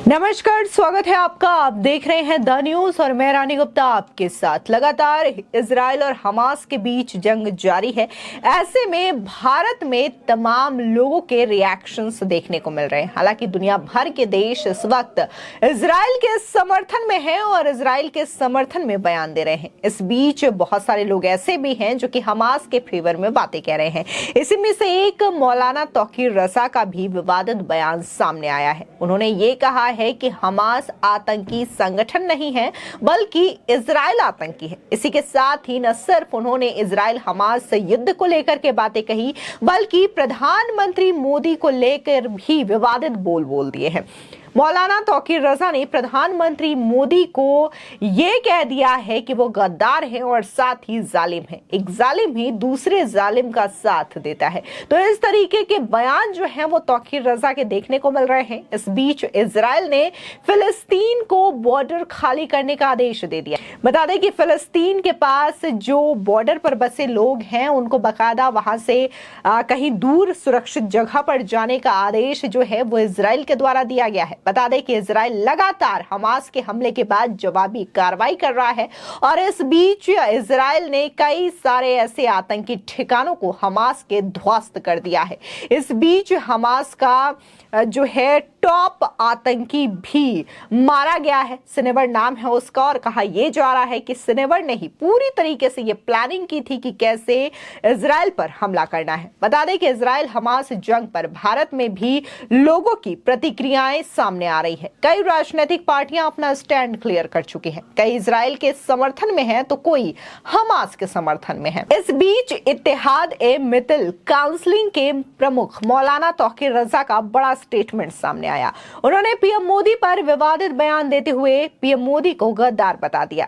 नमस्कार, स्वागत है आपका। आप देख रहे हैं द न्यूज और मैं रानी गुप्ता आपके साथ। लगातार इजराइल और हमास के बीच जंग जारी है। ऐसे में भारत में तमाम लोगों के रिएक्शंस देखने को मिल रहे हैं। हालांकि दुनिया भर के देश इस वक्त इजराइल के समर्थन में हैं और इजराइल के समर्थन में बयान दे रहे हैं। इस बीच बहुत सारे लोग ऐसे भी हैं जो कि हमास के फेवर में बातें कह रहे हैं। इसी में से एक मौलाना तौकीर रजा का भी विवादित बयान सामने आया है। उन्होंने ये कहा है कि हमास आतंकी संगठन नहीं है बल्कि इजराइल आतंकी है। इसी के साथ ही न सिर्फ उन्होंने इजराइल हमास युद्ध को लेकर के बातें कही बल्कि प्रधानमंत्री मोदी को लेकर भी विवादित बोल दिए हैं। मौलाना तौकीर रजा ने प्रधानमंत्री मोदी को यह कह दिया है कि वो गद्दार है और साथ ही जालिम है। एक जालिम ही दूसरे जालिम का साथ देता है। तो इस तरीके के बयान जो हैं वो तौकीर रजा के देखने को मिल रहे हैं। इस बीच इजराइल ने फिलिस्तीन को बॉर्डर खाली करने का आदेश दे दिया। बता दें कि फिलिस्तीन के पास जो बॉर्डर पर बसे लोग हैं उनको बाकायदा वहां से कहीं दूर सुरक्षित जगह पर जाने का आदेश जो है वो इजराइल के द्वारा दिया गया है। बता दें कि इजराइल लगातार हमास के हमले के बाद जवाबी कार्रवाई कर रहा है और इस बीच इजराइल ने कई सारे ऐसे आतंकी ठिकानों को हमास के ध्वस्त कर दिया है। इस बीच हमास का जो है टॉप आतंकी भी मारा गया है। सिनेवर नाम है उसका और कहा यह जा रहा है कि सिनेवर ने ही पूरी तरीके से ये प्लानिंग की थी कि कैसे इजराइल पर हमला करना है। बता दें कि इजराइल हमास जंग पर भारत में भी लोगों की प्रतिक्रियाएं सामने आ रही है। कई राजनीतिक पार्टियां अपना स्टैंड क्लियर कर चुकी हैं। कई इजराइल के समर्थन में है तो कोई हमास के समर्थन में है। इस बीच इत्तेहाद ए मित्तल काउंसिलिंग के प्रमुख मौलाना तौकीर रजा का बड़ा स्टेटमेंट सामने आया। उन्होंने पीएम मोदी पर विवादित बयान देते हुए पीएम मोदी को गद्दार बता दिया।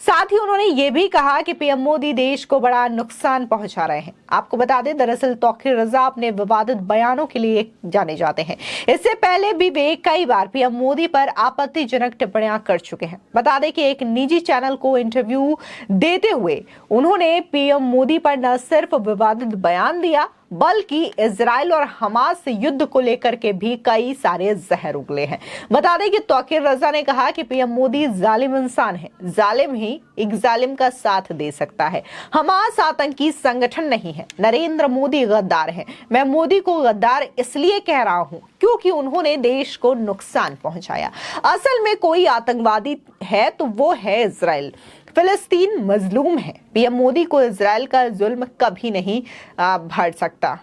साथ ही उन्होंने ये भी कहा कि पीएम मोदी देश को बड़ा नुकसान पहुंचा रहे हैं। आपको बता दें, दरअसल तौकीर रजा अपने विवादित बयानों के लिए जाने जाते हैं। इससे पहले भी वे कई बार पीएम मोदी पर आपत्तिजनक टिप्पणियां कर चुके हैं। बता दें कि एक निजी चैनल को इंटरव्यू देते हुए उन्होंने पीएम मोदी पर न सिर्फ विवादित बयान दिया बल्कि इजराइल और हमास युद्ध को लेकर के भी कई सारे जहर उगले हैं। बता दें कि तौकीर रजा ने कहा कि पीएम मोदी जालिम इंसान है। जालिम ही एक जालिम का साथ दे सकता है। हमास आतंकी संगठन नहीं है। नरेंद्र मोदी गद्दार है। मैं मोदी को गद्दार इसलिए कह रहा हूं क्योंकि उन्होंने देश को नुकसान पहुंचाया। असल में कोई आतंकवादी है तो वो है इजराइल। फिलिस्तीन मजलूम है। पीएम मोदी को इजराइल का जुल्म कभी नहीं भर सकता।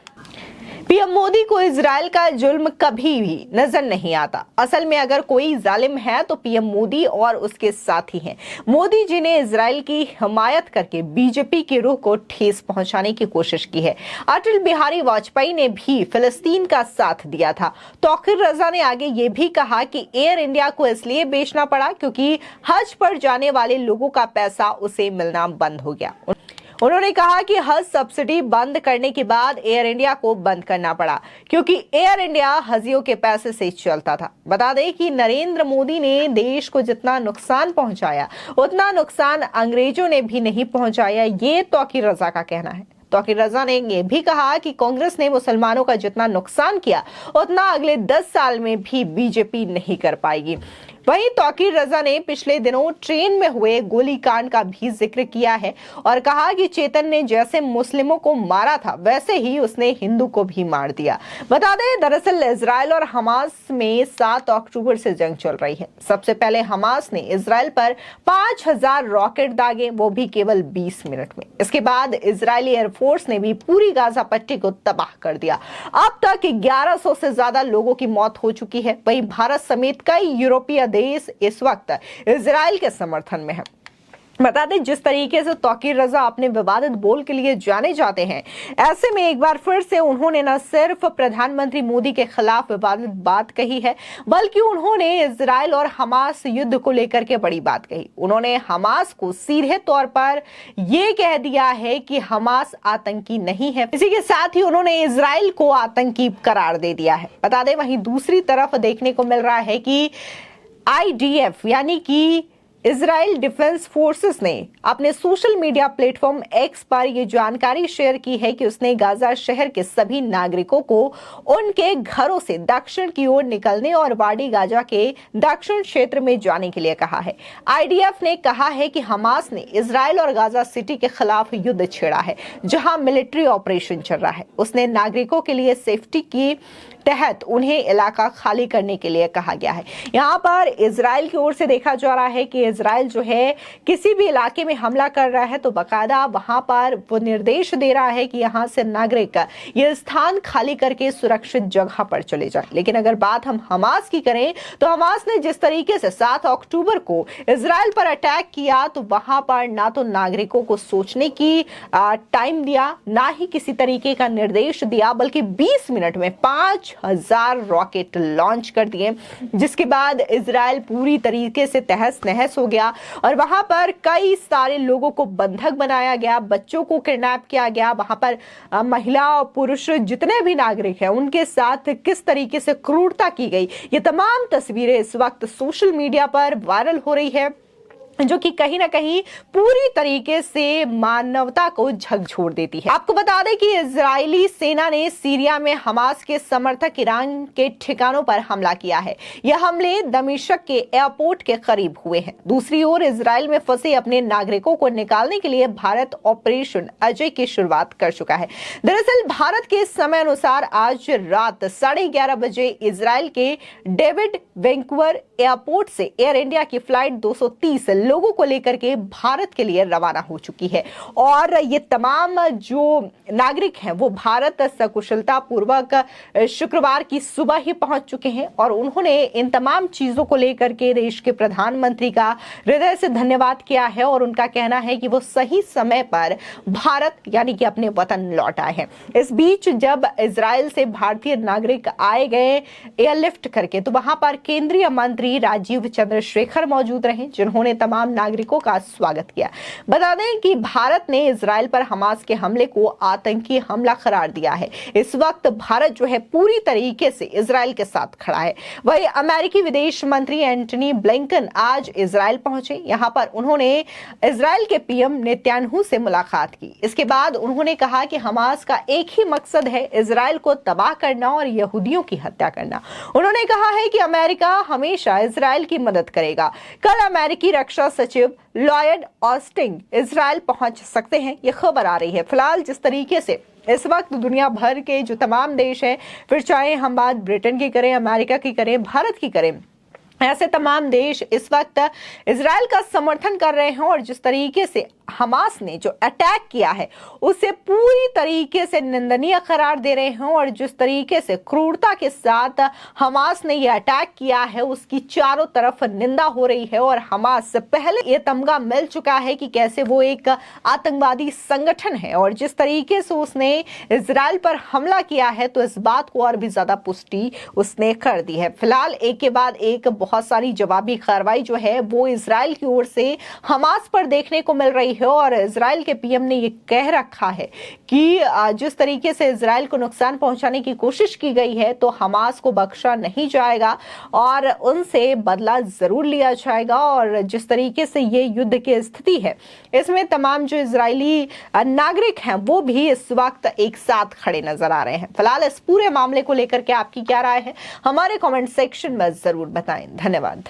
पीएम मोदी को इजराइल का जुल्म कभी भी नजर नहीं आता। असल में अगर कोई जालिम है तो पीएम मोदी और उसके साथी हैं। मोदी जी ने इजराइल की हिमायत करके बीजेपी के रुख को ठेस पहुंचाने की कोशिश की है। अटल बिहारी वाजपेयी ने भी फिलिस्तीन का साथ दिया था। तौकीर रजा ने आगे ये भी कहा कि एयर इंडिया को इसलिए बेचना पड़ा क्योंकि हज पर जाने वाले लोगों का पैसा उसे मिलना बंद हो गया। उन्होंने कहा कि हज सब्सिडी बंद करने के बाद एयर इंडिया को बंद करना पड़ा क्योंकि एयर इंडिया हजियों के पैसे से चलता था। बता दें कि नरेंद्र मोदी ने देश को जितना नुकसान पहुंचाया उतना नुकसान अंग्रेजों ने भी नहीं पहुंचाया, ये तौकीर रजा का कहना है। तौकीर रजा ने यह भी कहा कि कांग्रेस ने मुसलमानों का जितना नुकसान किया उतना अगले 10 साल में भी बीजेपी नहीं कर पाएगी। वहीं तौकीर रजा ने पिछले दिनों ट्रेन में हुए गोलीकांड का भी जिक्र किया है और कहा कि चेतन ने जैसे मुस्लिमों को मारा था वैसे ही उसने हिंदू को भी मार दिया। बता दें, दरअसल इजराइल और हमास में 7 अक्टूबर से जंग चल रही है। सबसे पहले हमास ने इजराइल पर 5000 रॉकेट दागे, वो भी केवल 20 मिनट में। इसके बाद इजरायली एयरफोर्स ने भी पूरी गाजा पट्टी को तबाह कर दिया। अब तक 1100 से ज्यादा लोगों की मौत हो चुकी है। वहीं भारत समेत कई यूरोपीय देश इस वक्त इजराइल के समर्थन में है। बता दें, जिस तरीके से तौकीर रजा अपने विवादित बोल के लिए जाने जाते हैं, ऐसे में एक बार फिर से उन्होंने न सिर्फ प्रधानमंत्री मोदी के खिलाफ विवादित बात कही है बल्कि उन्होंने इजराइल और हमास युद्ध को लेकर के बड़ी बात कही। उन्होंने हमास को सीधे तौर पर यह कह दिया है कि हमास आतंकी नहीं है। इसी के साथ ही उन्होंने इजराइल को आतंकी करार दे दिया है। बता दें, वहीं दूसरी तरफ देखने को मिल रहा है कि IDF यानी कि इजराइल डिफेंस फोर्सेस ने अपने सोशल मीडिया प्लेटफॉर्म एक्स पर यह जानकारी शेयर की है कि उसने गाजा शहर के सभी नागरिकों को उनके घरों से दक्षिण की ओर निकलने और वाडी गाजा के दक्षिण क्षेत्र में जाने के लिए कहा है। आईडीएफ ने कहा है कि हमास ने इजराइल और गाजा सिटी के खिलाफ युद्ध छेड़ा है, जहां मिलिट्री ऑपरेशन चल रहा है। उसने नागरिकों के लिए सेफ्टी की तहत उन्हें इलाका खाली करने के लिए कहा गया है। यहाँ पर इजराइल की ओर से देखा जा रहा है कि इजराइल जो है किसी भी इलाके में हमला कर रहा है तो बकायदा वहां पर वो निर्देश दे रहा है कि यहाँ से नागरिक ये स्थान खाली करके सुरक्षित जगह पर चले जाएं। लेकिन अगर बात हम हमास की करें तो हमास ने जिस तरीके से 7 अक्टूबर को इजराइल पर अटैक किया तो वहां पर ना तो नागरिकों को सोचने की टाइम दिया, ना ही किसी तरीके का निर्देश दिया, बल्कि 20 मिनट में 5000 रॉकेट लॉन्च कर दिए, जिसके बाद इजराइल पूरी तरीके से तहस नहस हो गया और वहां पर कई सारे लोगों को बंधक बनाया गया, बच्चों को किडनैप किया गया। वहां पर महिला और पुरुष जितने भी नागरिक हैं उनके साथ किस तरीके से क्रूरता की गई, ये तमाम तस्वीरें इस वक्त सोशल मीडिया पर वायरल हो रही है, जो कि कहीं ना कहीं पूरी तरीके से मानवता को झकझोर देती है। आपको बता दें कि इजरायली सेना ने सीरिया में हमास के समर्थक ईरान के ठिकानों पर हमला किया है। यह हमले दमिश्क के एयरपोर्ट के करीब हुए हैं। दूसरी ओर इजराइल में फंसे अपने नागरिकों को निकालने के लिए भारत ऑपरेशन अजय की शुरुआत कर चुका है। दरअसल भारत के समय अनुसार आज रात 11:30 बजे इजराइल के डेविड वैंकूवर एयरपोर्ट से एयर इंडिया की फ्लाइट 230 लोगों को लेकर के भारत के लिए रवाना हो चुकी है और ये तमाम जो नागरिक हैं वो भारत सकुशलता पूर्वक शुक्रवार की सुबह ही पहुंच चुके हैं और उन्होंने इन तमाम चीजों को लेकर के देश के प्रधानमंत्री का हृदय से धन्यवाद किया है और उनका कहना है कि वो सही समय पर भारत यानी कि अपने वतन लौट आए हैं। इस बीच जब इजराइल से भारतीय नागरिक आए गए एयरलिफ्ट करके तो वहां पर केंद्रीय मंत्री राजीव चंद्रशेखर मौजूद रहे, जिन्होंने तमाम नागरिकों का स्वागत किया। बता दें कि भारत ने इजराइल पर हमास के हमले को आतंकी हमला करार दिया है। इस वक्त भारत जो है पूरी तरीके से इजराइल के साथ खड़ा है। वही अमेरिकी विदेश मंत्री एंटनी ब्लिंकन आज इजराइल पहुंचे। यहां पर उन्होंने इजराइल के पीएम नेतन्याहू से मुलाकात की। इसके बाद उन्होंने कहा कि हमास का एक ही मकसद है, इजराइल को तबाह करना और यहूदियों की हत्या करना। उन्होंने कहा है कि अमेरिका हमेशा इजराइल की मदद करेगा। कल अमेरिकी रक्षा सचिव लॉयड ऑस्टिन इजराइल पहुंच सकते हैं, यह खबर आ रही है। फिलहाल जिस तरीके से इस वक्त दुनिया भर के जो तमाम देश हैं, फिर चाहे हम बात ब्रिटेन की करें, अमेरिका की करें, भारत की करें, ऐसे तमाम देश इस वक्त इजराइल का समर्थन कर रहे हैं और जिस तरीके से हमास ने जो अटैक किया है उसे पूरी तरीके से निंदनीय करार दे रहे हैं और जिस तरीके से क्रूरता के साथ हमास ने यह अटैक किया है उसकी चारों तरफ निंदा हो रही है और हमास से पहले ये तमगा मिल चुका है कि कैसे वो एक आतंकवादी संगठन है और जिस तरीके से उसने इजराइल पर हमला किया है तो इस बात को और भी ज्यादा पुष्टि उसने कर दी है। फिलहाल एक के बाद एक बहुत सारी जवाबी कार्रवाई जो है वो इजराइल की ओर से हमास पर देखने को मिल रही है और इजराइल के पीएम ने ये कह रखा है कि जिस तरीके से इजराइल को नुकसान पहुंचाने की कोशिश की गई है तो हमास को बख्शा नहीं जाएगा और उनसे बदला जरूर लिया जाएगा। और जिस तरीके से ये युद्ध की स्थिति है इसमें तमाम जो इजरायली नागरिक हैं वो भी इस वक्त एक साथ खड़े नजर आ रहे हैं। फिलहाल इस पूरे मामले को लेकर के आपकी क्या राय है, हमारे कमेंट सेक्शन में जरूर बताएं। धन्यवाद।